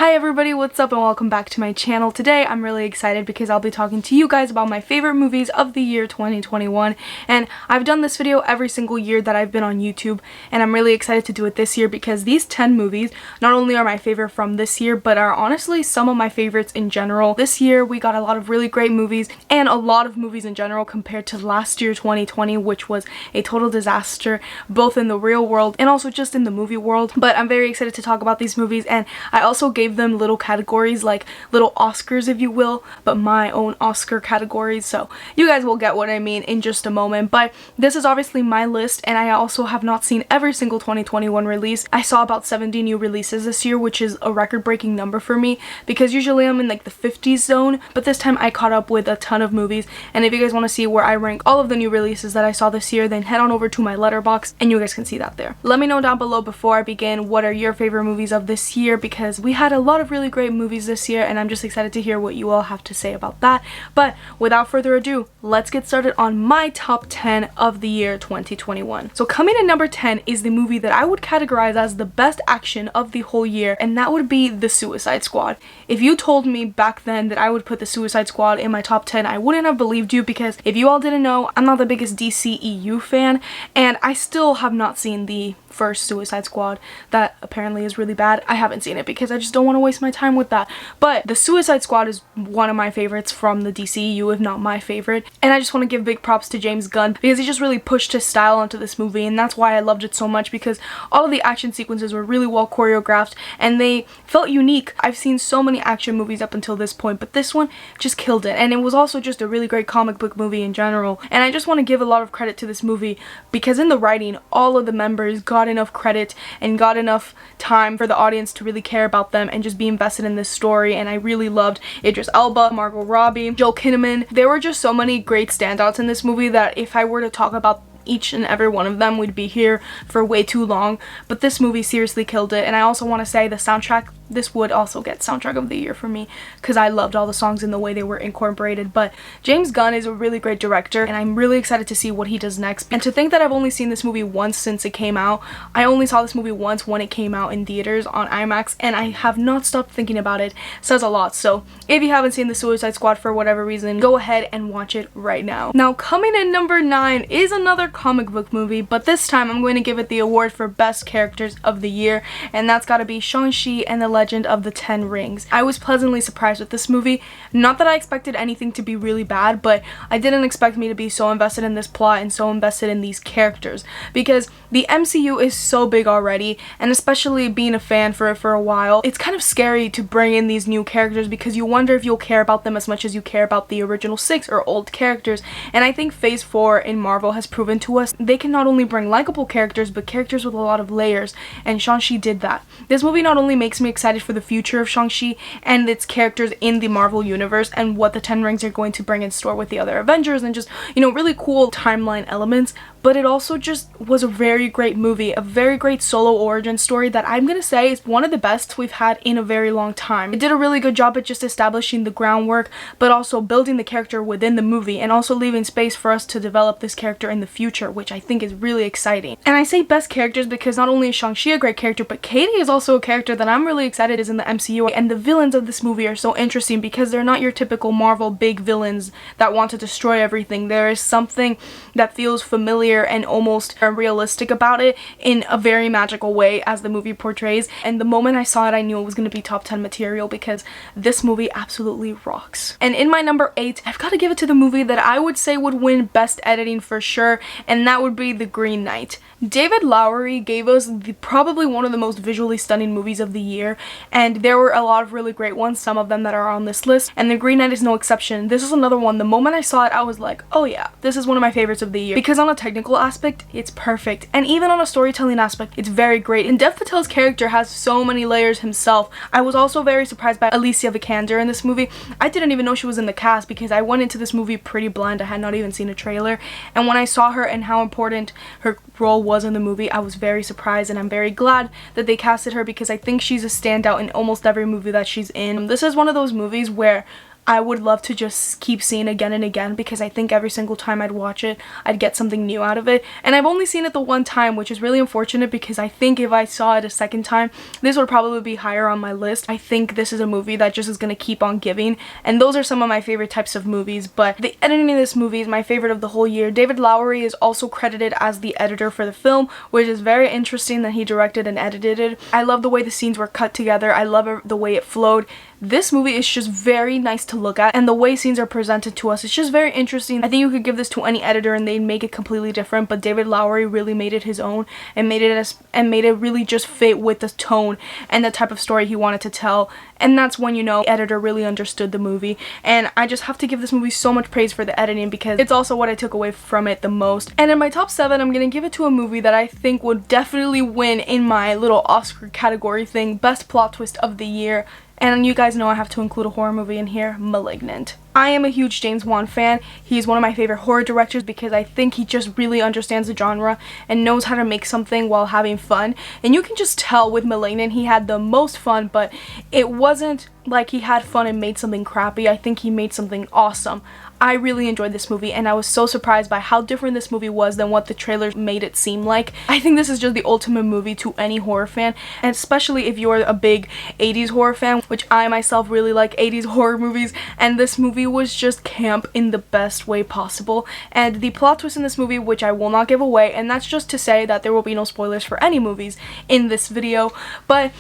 Hi everybody, what's up and welcome back to my channel. Today I'm really excited because I'll be talking to you guys about my favorite movies of the year 2021, and I've done this video every single year that I've been on YouTube, and I'm really excited to do it this year because these 10 movies not only are my favorite from this year but are honestly some of my favorites in general. This year we got a lot of really great movies and a lot of movies in general compared to last year 2020, which was a total disaster both in the real world and also just in the movie world. But I'm very excited to talk about these movies, and I also gave them little categories, like little Oscars if you will, but my own Oscar categories, so you guys will get what I mean in just a moment. But this is obviously my list, and I also have not seen every single 2021 release. I saw about 70 new releases this year, which is a record-breaking number for me because usually I'm in like the 50s zone, but this time I caught up with a ton of movies. And if you guys want to see where I rank all of the new releases that I saw this year, then head on over to my letterbox and you guys can see that there. Let me know down below before I begin what are your favorite movies of this year, because we had a lot of really great movies this year and I'm just excited to hear what you all have to say about that. But without further ado, let's get started on my top 10 of the year 2021. So coming in number 10 is the movie that I would categorize as the best action of the whole year, and that would be The Suicide Squad. If you told me back then that I would put The Suicide Squad in my top 10, I wouldn't have believed you, because if you all didn't know, I'm not the biggest DCEU fan, and I still have not seen the first Suicide Squad that apparently is really bad. I haven't seen it because I just don't want to waste my time with that. But The Suicide Squad is one of my favorites from the DCEU, if not my favorite. And I just want to give big props to James Gunn because he just really pushed his style onto this movie, and that's why I loved it so much, because all of the action sequences were really well choreographed and they felt unique. I've seen so many action movies up until this point, but this one just killed it. And it was also just a really great comic book movie in general. And I just want to give a lot of credit to this movie because in the writing, all of the members got enough credit and got enough time for the audience to really care about them and just be invested in this story. And I really loved Idris Elba, Margot Robbie, Joel Kinnaman. There were just so many great standouts in this movie that if I were to talk about each and every one of them, we'd be here for way too long. But this movie seriously killed it. And I also want to say the soundtrack, this would also get soundtrack of the year for me because I loved all the songs and the way they were incorporated. But James Gunn is a really great director and I'm really excited to see what he does next. And to think that I've only seen this movie once since it came out. I only saw this movie once when it came out in theaters on IMAX, and I have not stopped thinking about it. Says a lot. So if you haven't seen The Suicide Squad for whatever reason, go ahead and watch it right now. Now coming in number 9 is another comic book movie, but this time I'm going to give it the award for best characters of the year, and that's gotta be Shang-Chi and the Legend of the Ten Rings. I was pleasantly surprised with this movie. Not that I expected anything to be really bad, but I didn't expect me to be so invested in this plot and so invested in these characters, because the MCU is so big already, and especially being a fan for it for a while, it's kind of scary to bring in these new characters because you wonder if you'll care about them as much as you care about the original 6 or old characters. And I think Phase 4 in Marvel has proven to us they can not only bring likable characters but characters with a lot of layers, and Shang-Chi did that. This movie not only makes me excited for the future of Shang-Chi and its characters in the Marvel universe and what the Ten Rings are going to bring in store with the other Avengers and just, you know, really cool timeline elements, but it also just was a very great movie, a very great solo origin story that I'm gonna say is one of the best we've had in a very long time. It did a really good job at just establishing the groundwork, but also building the character within the movie and also leaving space for us to develop this character in the future, which I think is really exciting. And I say best characters because not only is Shang-Chi a great character, but Katie is also a character that I'm really excited is in the MCU, and the villains of this movie are so interesting because they're not your typical Marvel big villains that want to destroy everything. There is something that feels familiar and almost realistic about it in a very magical way as the movie portrays. And the moment I saw it, I knew it was going to be top 10 material because this movie absolutely rocks. And in my number 8, I've got to give it to the movie that I would say would win best editing for sure, and that would be The Green Knight. David Lowery gave us probably one of the most visually stunning movies of the year, and there were a lot of really great ones, some of them that are on this list, and The Green Knight is no exception. This is another one. The moment I saw it, I was like, oh yeah, this is one of my favorites of the year, because on a technical aspect, it's perfect, and even on a storytelling aspect, it's very great. And Dev Patel's character has so many layers himself. I was also very surprised by Alicia Vikander in this movie. I didn't even know she was in the cast because I went into this movie pretty blind. I had not even seen a trailer, and when I saw her and how important her role was in the movie, I was very surprised, and I'm very glad that they casted her because I think she's a standout in almost every movie that she's in. This is one of those movies where I would love to just keep seeing again and again, because I think every single time I'd watch it, I'd get something new out of it. And I've only seen it the one time, which is really unfortunate, because I think if I saw it a second time, this would probably be higher on my list. I think this is a movie that just is going to keep on giving, and those are some of my favorite types of movies. But the editing of this movie is my favorite of the whole year. David Lowery is also credited as the editor for the film, which is very interesting that he directed and edited it. I love the way the scenes were cut together. I love the way it flowed. This movie is just very nice to look at, and the way scenes are presented to us, it's just very interesting. I think you could give this to any editor and they'd make it completely different, but David Lowery really made it his own and made it really just fit with the tone and the type of story he wanted to tell. And that's when you know the editor really understood the movie. And I just have to give this movie so much praise for the editing, because it's also what I took away from it the most. And in my top 7, I'm gonna give it to a movie that I think would definitely win in my little Oscar category thing, best plot twist of the year. And you guys know I have to include a horror movie in here, Malignant. I am a huge James Wan fan. He's one of my favorite horror directors, because I think he just really understands the genre and knows how to make something while having fun. And you can just tell with Malignant he had the most fun, but it wasn't like he had fun and made something crappy. I think he made something awesome. I really enjoyed this movie, and I was so surprised by how different this movie was than what the trailers made it seem like. I think this is just the ultimate movie to any horror fan, and especially if you're a big 80s horror fan, which I myself really like 80s horror movies, and this movie was just camp in the best way possible. And the plot twist in this movie, which I will not give away, and that's just to say that there will be no spoilers for any movies in this video, but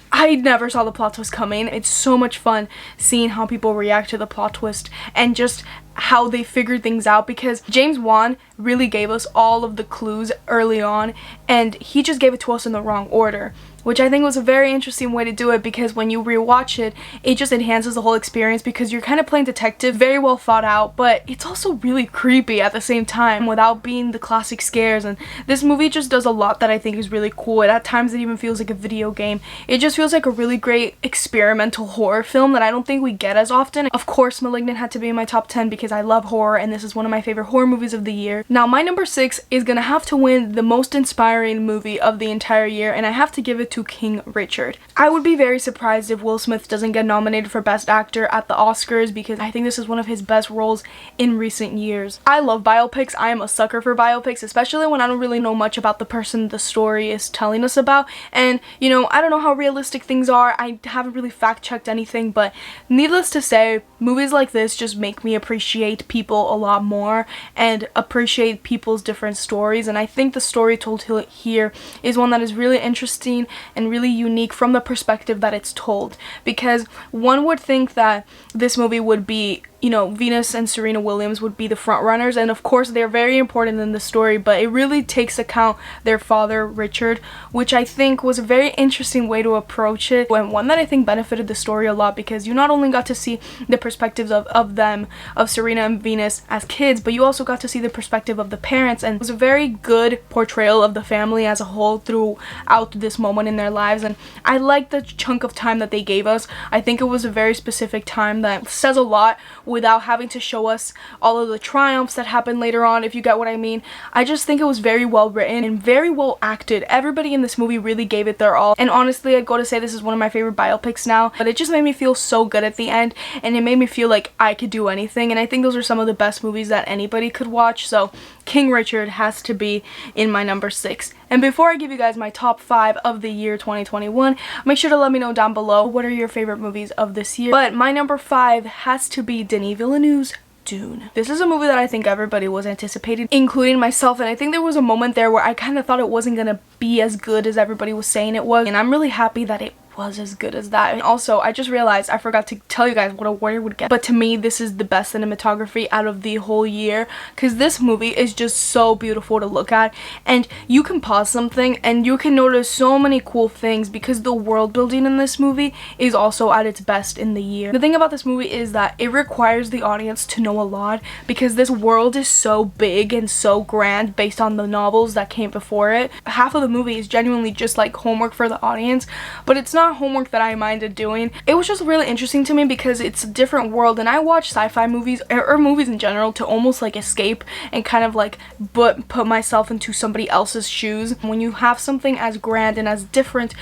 I never saw the plot twist coming. It's so much fun seeing how people react to the plot twist and just how they figured things out, because James Wan really gave us all of the clues early on, and he just gave it to us in the wrong order, which I think was a very interesting way to do it, because when you rewatch it, it just enhances the whole experience, because you're kind of playing detective, very well thought out, but it's also really creepy at the same time without being the classic scares. And this movie just does a lot that I think is really cool. And at times it even feels like a video game. It just feels like a really great experimental horror film that I don't think we get as often. Of course, Malignant had to be in my top 10 because I love horror, and this is one of my favorite horror movies of the year. Now, my number 6 is gonna have to win the most inspiring movie of the entire year, and I have to give it to King Richard. I would be very surprised if Will Smith doesn't get nominated for Best Actor at the Oscars, because I think this is one of his best roles in recent years. I love biopics. I am a sucker for biopics, especially when I don't really know much about the person the story is telling us about. And, you know, I don't know how realistic things are. I haven't really fact-checked anything, but needless to say, movies like this just make me appreciate people a lot more and appreciate people's different stories. And I think the story told here is one that is really interesting and really unique from the perspective that it's told, because one would think that this movie would be, you know, Venus and Serena Williams would be the front runners, and of course they're very important in the story, but it really takes account their father Richard, which I think was a very interesting way to approach it, and one that I think benefited the story a lot, because you not only got to see the perspectives of them, of Serena and Venus as kids, but you also got to see the perspective of the parents, and it was a very good portrayal of the family as a whole throughout this moment in their lives. And I like the chunk of time that they gave us. I think it was a very specific time that says a lot without having to show us all of the triumphs that happened later on, if you get what I mean. I just think it was very well written and very well acted. Everybody in this movie really gave it their all, and honestly, I'd go to say this is one of my favorite biopics now, but it just made me feel so good at the end, and it made me feel like I could do anything, and I think those are some of the best movies that anybody could watch. So King Richard has to be in my number 6. And before I give you guys my top 5 of the year 2021, make sure to let me know down below what are your favorite movies of this year. But my number 5 has to be Denis Villeneuve's Dune. This is a movie that I think everybody was anticipating, including myself, and I think there was a moment there where I kind of thought it wasn't gonna be as good as everybody was saying it was, and I'm really happy that it was as good as that. And also, I just realized I forgot to tell you guys what award would get, but to me this is the best cinematography out of the whole year, because this movie is just so beautiful to look at, and you can pause something and you can notice so many cool things, because the world building in this movie is also at its best in the year. The thing about this movie is that it requires the audience to know a lot, because this world is so big and so grand based on the novels that came before it. Half of the movie is genuinely just like homework for the audience, but it's not homework that I minded doing. It was just really interesting to me because it's a different world, and I watch sci-fi movies or movies in general to almost like escape and kind of like put myself into somebody else's shoes. When you have something as grand and as different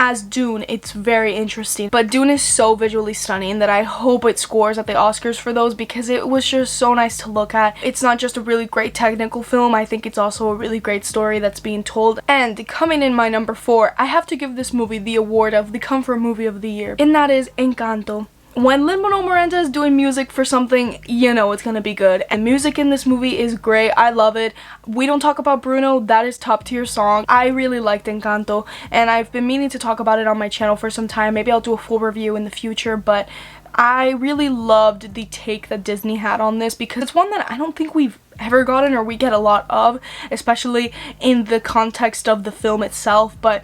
as Dune, it's very interesting. But Dune is so visually stunning that I hope it scores at the Oscars for those, because it was just so nice to look at. It's not just a really great technical film, I think it's also a really great story that's being told. And coming in my number 4, I have to give this movie the award of the Comfort Movie of the Year, and that is Encanto. When Lin-Manuel Miranda is doing music for something, you know it's gonna be good. And music in this movie is great. I love it. We Don't Talk About Bruno, that is top tier song. I really liked Encanto, and I've been meaning to talk about it on my channel for some time. Maybe I'll do a full review in the future, but I really loved the take that Disney had on this, because it's one that I don't think we've ever gotten, or we get a lot of, especially in the context of the film itself. But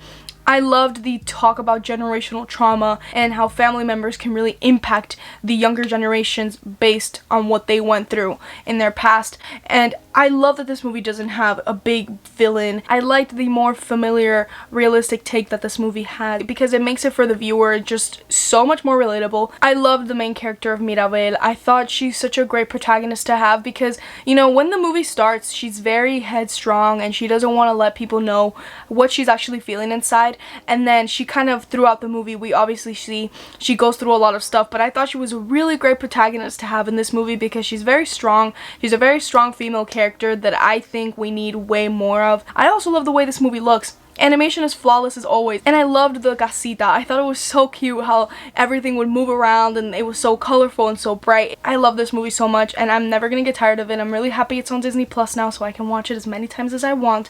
I loved the talk about generational trauma and how family members can really impact the younger generations based on what they went through in their past. And I love that this movie doesn't have a big villain. I liked the more familiar, realistic take that this movie had, because it makes it for the viewer just so much more relatable. I loved the main character of Mirabel. I thought she's such a great protagonist to have, because, you know, when the movie starts, she's very headstrong and she doesn't want to let people know what she's actually feeling inside. And then she kind of, throughout the movie, we obviously see she goes through a lot of stuff, but I thought she was a really great protagonist to have in this movie, because she's very strong. She's a very strong female character that I think we need way more of. I also love the way this movie looks. Animation is flawless as always, and I loved the casita. I thought it was so cute how everything would move around and it was so colorful and so bright. I love this movie so much, and I'm never gonna get tired of it. I'm really happy it's on Disney Plus now, so I can watch it as many times as I want.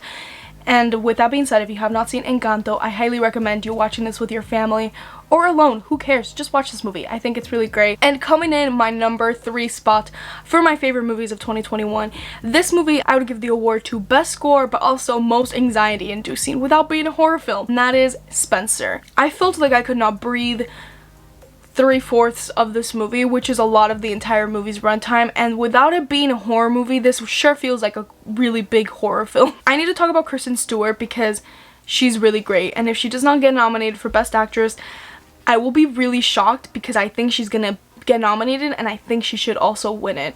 And with that being said, if you have not seen Encanto, I highly recommend you watching this with your family or alone. Who cares? Just watch this movie. I think it's really great. And coming in my number 3 spot for my favorite movies of 2021, this movie I would give the award to best score, but also most anxiety inducing without being a horror film, and that is Spencer. I felt like I could not breathe 3/4 of this movie, which is a lot of the entire movie's runtime, and without it being a horror movie, this sure feels like a really big horror film. I need to talk about Kristen Stewart, because she's really great, and if she does not get nominated for Best Actress, I will be really shocked, because I think she's gonna get nominated, and I think she should also win it,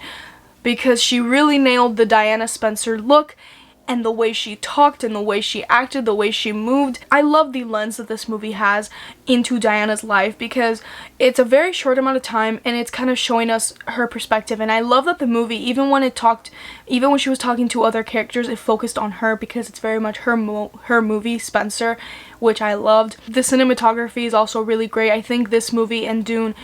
because she really nailed the Diana Spencer look, and the way she talked and the way she acted, the way she moved. I love the lens that this movie has into Diana's life, because it's a very short amount of time and it's kind of showing us her perspective. And I love that the movie, even when she was talking to other characters, it focused on her, because it's very much her movie, Spencer, which I loved. The cinematography is also really great. I think this movie and Dune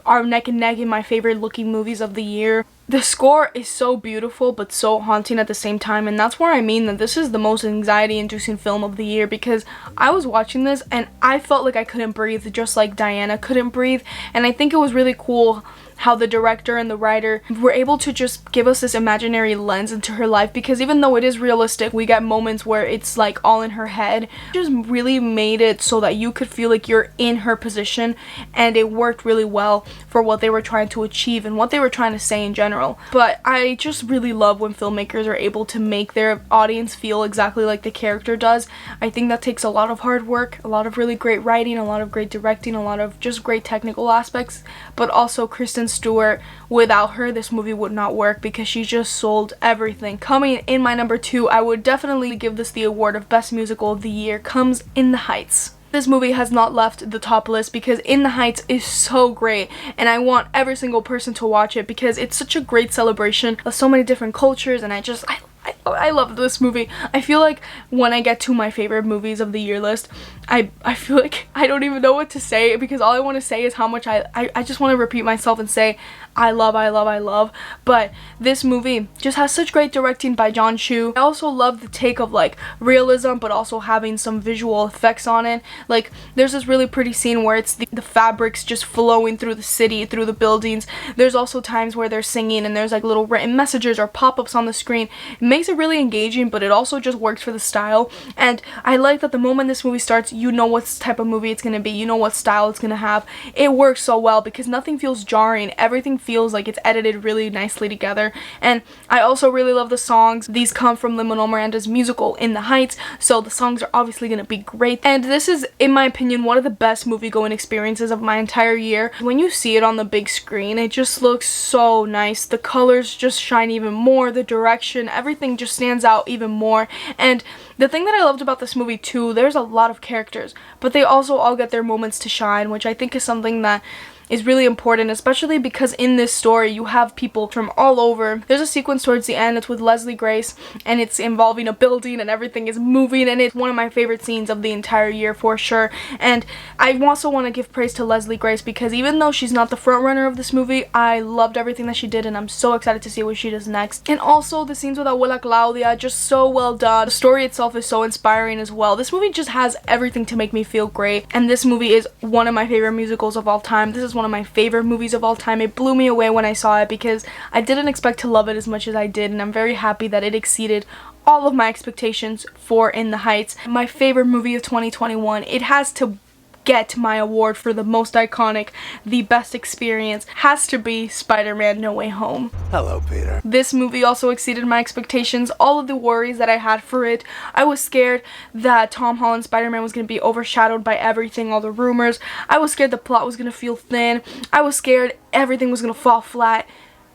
are neck and neck in my favorite looking movies of the year. The score is so beautiful but so haunting at the same time, and that's where I mean that this is the most anxiety inducing film of the year, because I was watching this and I felt like I couldn't breathe, just like Diana couldn't breathe. And I think it was really cool how the director and the writer were able to just give us this imaginary lens into her life, because even though it is realistic, we get moments where it's like all in her head. It just really made it so that you could feel like you're in her position, and it worked really well for what they were trying to achieve and what they were trying to say in general. But I just really love when filmmakers are able to make their audience feel exactly like the character does. I think that takes a lot of hard work, a lot of really great writing, a lot of great directing, a lot of just great technical aspects, but also Kristen Stewart. Without her, this movie would not work, because she just sold everything. Coming in my number 2, I would definitely give this the award of Best Musical of the Year, comes In the Heights. This movie has not left the top list, because In the Heights is so great, and I want every single person to watch it, because it's such a great celebration of so many different cultures, and I love this movie. I feel like when I get to my favorite movies of the year list, I feel like I don't even know what to say, because all I want to say is how much I just want to repeat myself and say I love. But this movie just has such great directing by John Chu. I also love the take of like realism, but also having some visual effects on it. Like there's this really pretty scene where it's the fabrics just flowing through the city, through the buildings. There's also times where they're singing and there's like little written messages or pop-ups on the screen. It makes it really engaging, but it also just works for the style. And I like that the moment this movie starts, you know what type of movie it's gonna be, you know what style it's gonna have. It works so well because nothing feels jarring. Everything feels like it's edited really nicely together. And I also really love the songs. These come from Lin-Manuel Miranda's musical In the Heights, so the songs are obviously gonna be great. And this is, in my opinion, one of the best movie-going experiences of my entire year. When you see it on the big screen, it just looks so nice. The colors just shine even more, the direction, everything everything just stands out even more. And the thing that I loved about this movie too, there's a lot of characters, but they also all get their moments to shine, which I think is something that is really important, especially because in this story you have people from all over. There's a sequence towards the end, it's with Leslie Grace, and it's involving a building and everything is moving, and it's one of my favorite scenes of the entire year for sure. And I also want to give praise to Leslie Grace because even though she's not the front runner of this movie, I loved everything that she did, and I'm so excited to see what she does next. And also the scenes with Abuela Claudia, just so well done. The story itself is so inspiring as well. This movie just has everything to make me feel great, and this movie is one of my favorite musicals of all time. This is one of my favorite movies of all time. It blew me away when I saw it because I didn't expect to love it as much as I did, and I'm very happy that it exceeded all of my expectations for In the Heights. My favorite movie of 2021. It has to get my award for the most iconic, the best experience, has to be Spider-Man No Way Home. Hello, Peter. This movie also exceeded my expectations. All of the worries that I had for it, I was scared that Tom Holland's Spider-Man was going to be overshadowed by everything, all the rumors. I was scared the plot was going to feel thin. I was scared everything was going to fall flat.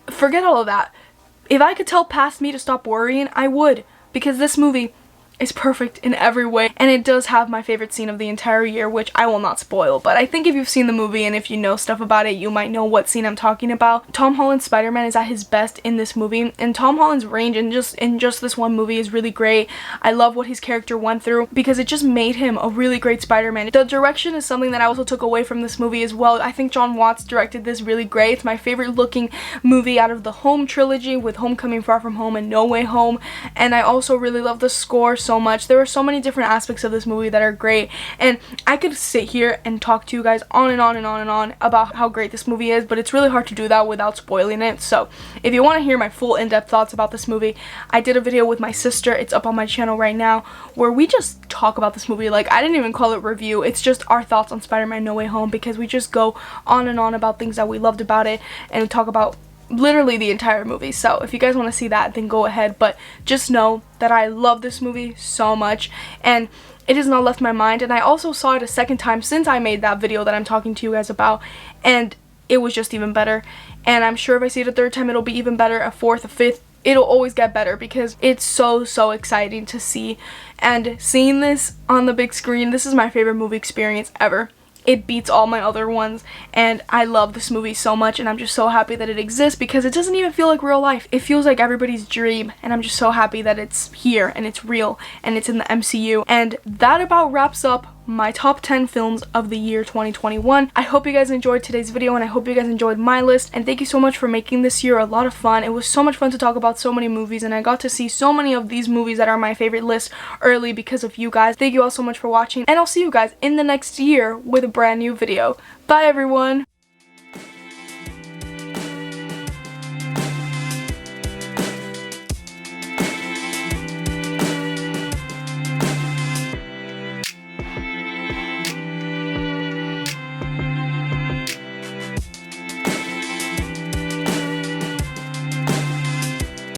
Forget all of that. If I could tell past me to stop worrying, I would, because this movie is perfect in every way, and it does have my favorite scene of the entire year, which I will not spoil, but I think if you've seen the movie and if you know stuff about it, you might know what scene I'm talking about. Tom Holland's Spider-Man is at his best in this movie, and Tom Holland's range in just this one movie is really great. I love what his character went through because it just made him a really great Spider-Man. The direction is something that I also took away from this movie as well. I think John Watts directed this really great. It's my favorite looking movie out of the Home trilogy with Homecoming, Far From Home, and No Way Home, and I also really love the score so much. There are so many different aspects of this movie that are great, and I could sit here and talk to you guys on and on and on and on about how great this movie is, but it's really hard to do that without spoiling it. So if you want to hear my full in-depth thoughts about this movie, I did a video with my sister, it's up on my channel right now, where we just talk about this movie. Like, I didn't even call it review, it's just our thoughts on Spider-Man No Way Home, because we just go on and on about things that we loved about it and talk about literally the entire movie. So if you guys want to see that, then go ahead, but just know that I love this movie so much, and it has not left my mind. And I also saw it a second time since I made that video that I'm talking to you guys about, and it was just even better. And I'm sure if I see it a third time, it'll be even better, a fourth, a fifth. It'll always get better because it's so exciting to see. And seeing this on the big screen, this is my favorite movie experience ever. It beats all my other ones, and I love this movie so much, and I'm just so happy that it exists because it doesn't even feel like real life. It feels like everybody's dream, and I'm just so happy that it's here and it's real and it's in the MCU. And that about wraps up my top 10 films of the year 2021. I hope you guys enjoyed today's video, and I hope you guys enjoyed my list, and thank you so much for making this year a lot of fun. It was so much fun to talk about so many movies, and I got to see so many of these movies that are my favorite list early because of you guys. Thank you all so much for watching, and I'll see you guys in the next year with a brand new video. Bye everyone!